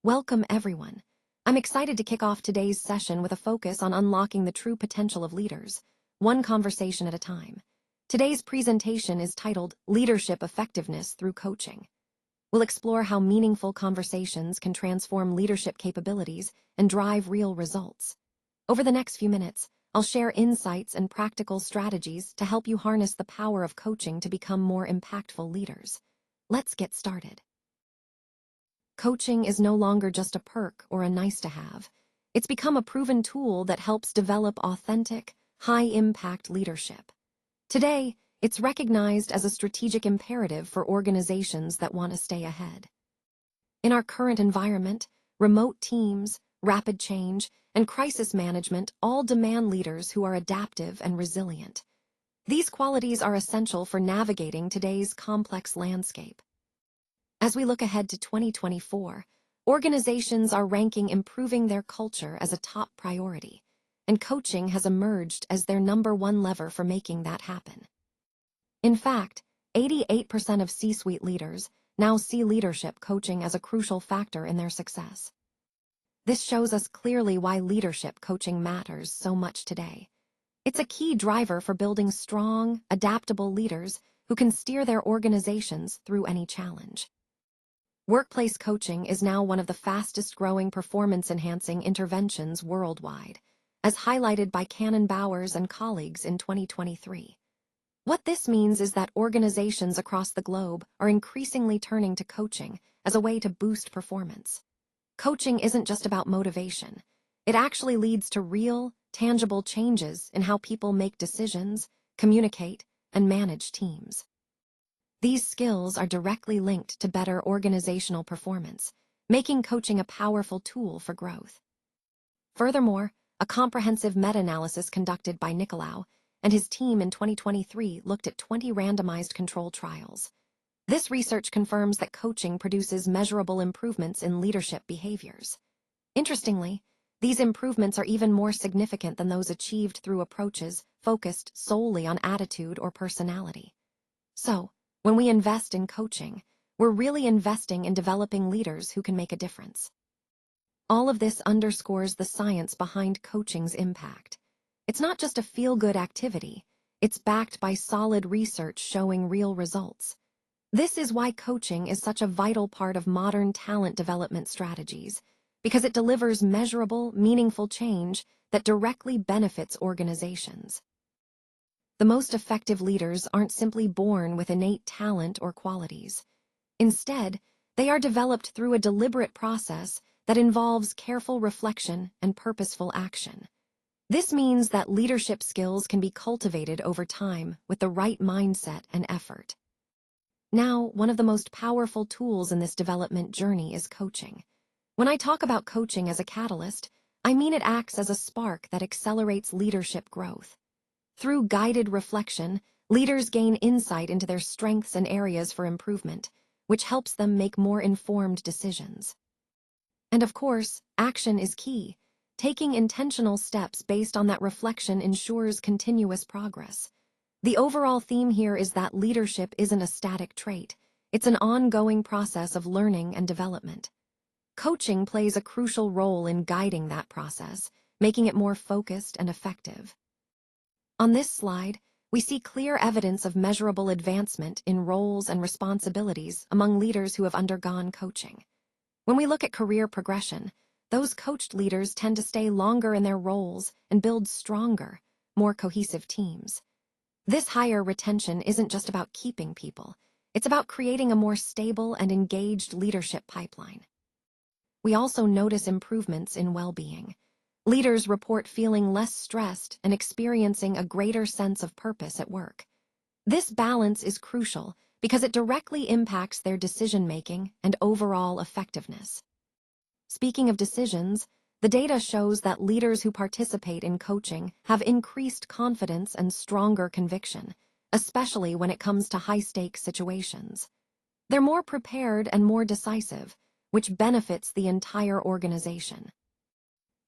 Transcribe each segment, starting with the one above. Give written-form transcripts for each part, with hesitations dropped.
Welcome, everyone. I'm excited to kick off today's session with a focus on unlocking the true potential of leaders, one conversation at a time. Today's presentation is titled Leadership Effectiveness Through Coaching. We'll explore how meaningful conversations can transform leadership capabilities and drive real results. Over the next few minutes, I'll share insights and practical strategies to help you harness the power of coaching to become more impactful leaders. Let's get started. Coaching is no longer just a perk or a nice-to-have. It's become a proven tool that helps develop authentic, high-impact leadership. Today, it's recognized as a strategic imperative for organizations that want to stay ahead. In our current environment, remote teams, rapid change, and crisis management all demand leaders who are adaptive and resilient. These qualities are essential for navigating today's complex landscape. As we look ahead to 2024, organizations are ranking improving their culture as a top priority, and coaching has emerged as their #1 lever for making that happen. In fact, 88% of C-suite leaders now see leadership coaching as a crucial factor in their success. This shows us clearly why leadership coaching matters so much today. It's a key driver for building strong, adaptable leaders who can steer their organizations through any challenge. Workplace coaching is now one of the fastest-growing performance-enhancing interventions worldwide, as highlighted by Cannon Bowers and colleagues in 2023. What this means is that organizations across the globe are increasingly turning to coaching as a way to boost performance. Coaching isn't just about motivation. It actually leads to real, tangible changes in how people make decisions, communicate, and manage teams. These skills are directly linked to better organizational performance, making coaching a powerful tool for growth. Furthermore, a comprehensive meta-analysis conducted by Nicolau and his team in 2023 looked at 20 randomized control trials. This research confirms that coaching produces measurable improvements in leadership behaviors. Interestingly, these improvements are even more significant than those achieved through approaches focused solely on attitude or personality. So, when we invest in coaching, we're really investing in developing leaders who can make a difference. All of this underscores the science behind coaching's impact. It's not just a feel-good activity, it's backed by solid research showing real results. This is why coaching is such a vital part of modern talent development strategies, because it delivers measurable, meaningful change that directly benefits organizations. The most effective leaders aren't simply born with innate talent or qualities. Instead, they are developed through a deliberate process that involves careful reflection and purposeful action. This means that leadership skills can be cultivated over time with the right mindset and effort. Now, one of the most powerful tools in this development journey is coaching. When I talk about coaching as a catalyst, I mean it acts as a spark that accelerates leadership growth. Through guided reflection, leaders gain insight into their strengths and areas for improvement, which helps them make more informed decisions. And of course, action is key. Taking intentional steps based on that reflection ensures continuous progress. The overall theme here is that leadership isn't a static trait. It's an ongoing process of learning and development. Coaching plays a crucial role in guiding that process, making it more focused and effective. On this slide, we see clear evidence of measurable advancement in roles and responsibilities among leaders who have undergone coaching. When we look at career progression, those coached leaders tend to stay longer in their roles and build stronger, more cohesive teams. This higher retention isn't just about keeping people, it's about creating a more stable and engaged leadership pipeline. We also notice improvements in well-being. Leaders report feeling less stressed and experiencing a greater sense of purpose at work. This balance is crucial because it directly impacts their decision-making and overall effectiveness. Speaking of decisions, the data shows that leaders who participate in coaching have increased confidence and stronger conviction, especially when it comes to high-stakes situations. They're more prepared and more decisive, which benefits the entire organization.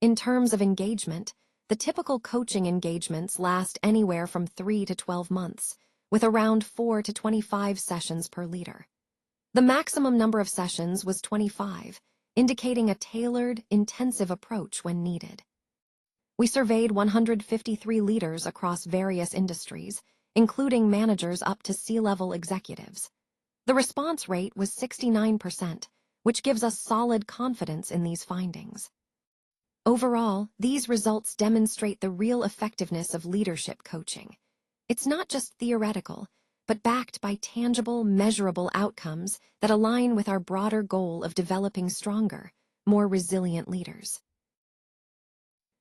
In terms of engagement, the typical coaching engagements last anywhere from 3 to 12 months, with around 4 to 25 sessions per leader. The maximum number of sessions was 25, indicating a tailored, intensive approach when needed. We surveyed 153 leaders across various industries, including managers up to C-level executives. The response rate was 69%, which gives us solid confidence in these findings. Overall, these results demonstrate the real effectiveness of leadership coaching. It's not just theoretical, but backed by tangible, measurable outcomes that align with our broader goal of developing stronger, more resilient leaders.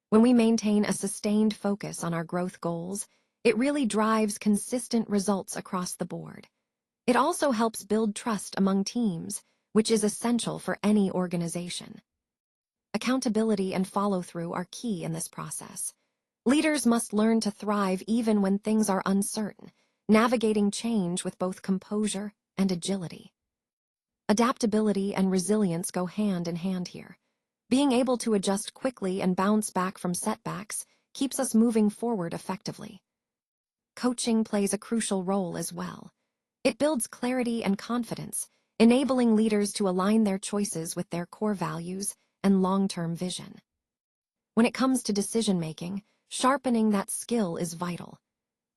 When we maintain a sustained focus on our growth goals, it really drives consistent results across the board. It also helps build trust among teams, which is essential for any organization. Accountability and follow-through are key in this process. Leaders must learn to thrive even when things are uncertain, navigating change with both composure and agility. Adaptability and resilience go hand in hand here. Being able to adjust quickly and bounce back from setbacks keeps us moving forward effectively. Coaching plays a crucial role as well. It builds clarity and confidence, enabling leaders to align their choices with their core values and long-term vision. When it comes to decision-making, sharpening that skill is vital.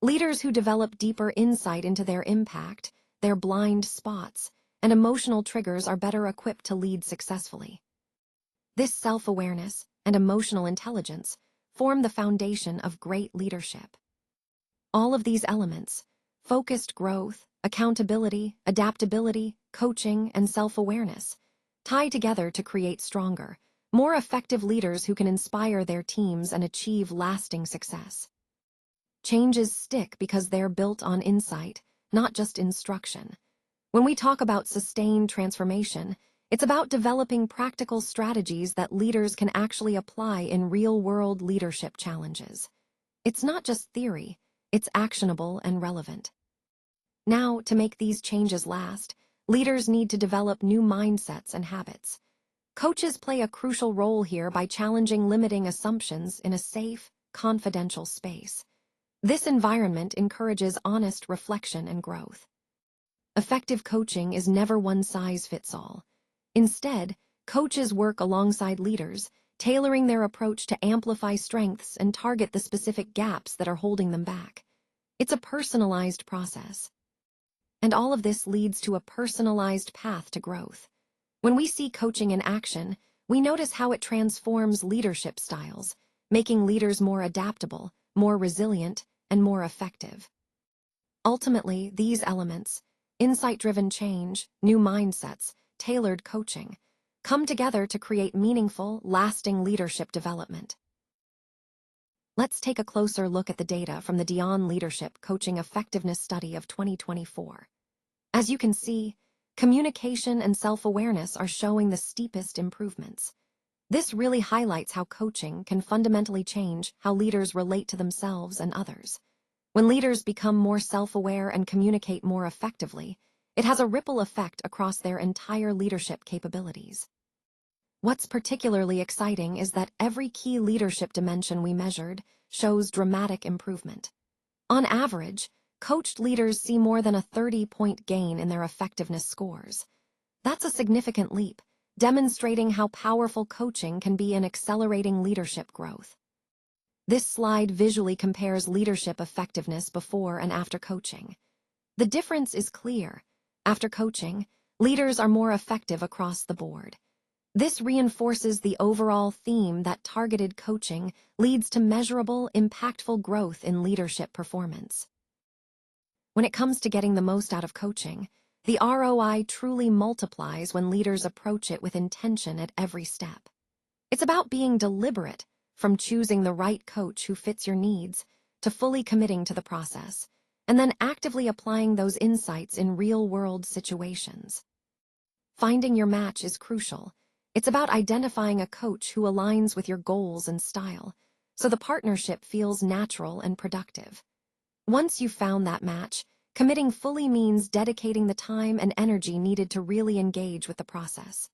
Leaders who develop deeper insight into their impact, their blind spots, and emotional triggers are better equipped to lead successfully. This self-awareness and emotional intelligence form the foundation of great leadership. All of these elements, focused growth, accountability, adaptability, coaching, and self-awareness, tie together to create stronger, more effective leaders who can inspire their teams and achieve lasting success. Changes stick because they're built on insight, not just instruction. When we talk about sustained transformation, it's about developing practical strategies that leaders can actually apply in real-world leadership challenges. It's not just theory, it's actionable and relevant. Now, to make these changes last, leaders need to develop new mindsets and habits. Coaches play a crucial role here by challenging limiting assumptions in a safe, confidential space. This environment encourages honest reflection and growth. Effective coaching is never one-size-fits-all. Instead, coaches work alongside leaders, tailoring their approach to amplify strengths and target the specific gaps that are holding them back. It's a personalized process. And all of this leads to a personalized path to growth. When we see coaching in action, we notice how it transforms leadership styles, making leaders more adaptable, more resilient, and more effective. Ultimately, these elements, insight-driven change, new mindsets, tailored coaching, come together to create meaningful, lasting leadership development. Let's take a closer look at the data from the Dion Leadership Coaching Effectiveness Study of 2024. As you can see, communication and self-awareness are showing the steepest improvements. This really highlights how coaching can fundamentally change how leaders relate to themselves and others. When leaders become more self-aware and communicate more effectively, it has a ripple effect across their entire leadership capabilities. What's particularly exciting is that every key leadership dimension we measured shows dramatic improvement. On average, coached leaders see more than a 30-point gain in their effectiveness scores. That's a significant leap, demonstrating how powerful coaching can be in accelerating leadership growth. This slide visually compares leadership effectiveness before and after coaching. The difference is clear. After coaching, leaders are more effective across the board. This reinforces the overall theme that targeted coaching leads to measurable, impactful growth in leadership performance. When it comes to getting the most out of coaching, the ROI truly multiplies when leaders approach it with intention at every step. It's about being deliberate, from choosing the right coach who fits your needs, to fully committing to the process, and then actively applying those insights in real-world situations. Finding your match is crucial. It's about identifying a coach who aligns with your goals and style, so the partnership feels natural and productive. Once you've found that match, committing fully means dedicating the time and energy needed to really engage with the process.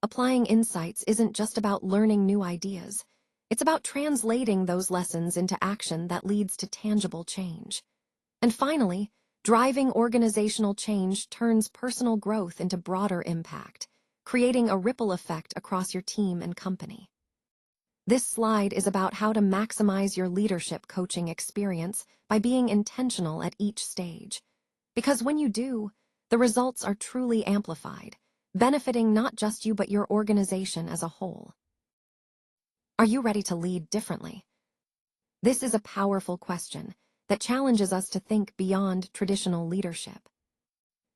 Applying insights isn't just about learning new ideas. It's about translating those lessons into action that leads to tangible change. And finally, driving organizational change turns personal growth into broader impact, creating a ripple effect across your team and company. This slide is about how to maximize your leadership coaching experience by being intentional at each stage. Because when you do, the results are truly amplified, benefiting not just you but your organization as a whole. Are you ready to lead differently? This is a powerful question that challenges us to think beyond traditional leadership.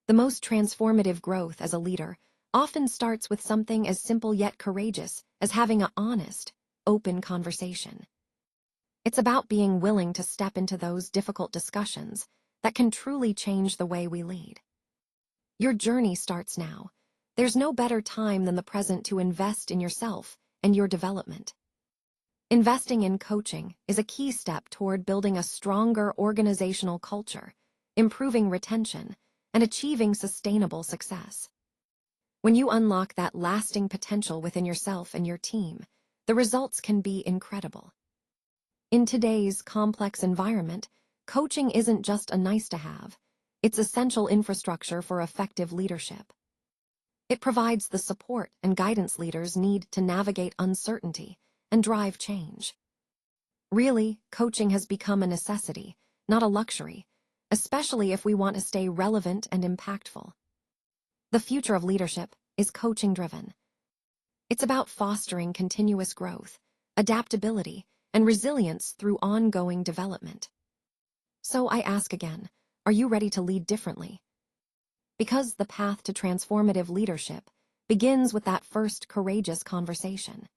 The most transformative growth as a leader often starts with something as simple yet courageous as having an honest, open conversation. It's about being willing to step into those difficult discussions that can truly change the way we lead. Your journey starts now. There's no better time than the present to invest in yourself and your development. Investing in coaching is a key step toward building a stronger organizational culture, improving retention, and achieving sustainable success. When you unlock that lasting potential within yourself and your team, the results can be incredible. In today's complex environment, coaching isn't just a nice-to-have, it's essential infrastructure for effective leadership. It provides the support and guidance leaders need to navigate uncertainty and drive change. Really, coaching has become a necessity, not a luxury, especially if we want to stay relevant and impactful. The future of leadership is coaching-driven. It's about fostering continuous growth, adaptability, and resilience through ongoing development. So I ask again, are you ready to lead differently? Because the path to transformative leadership begins with that first courageous conversation.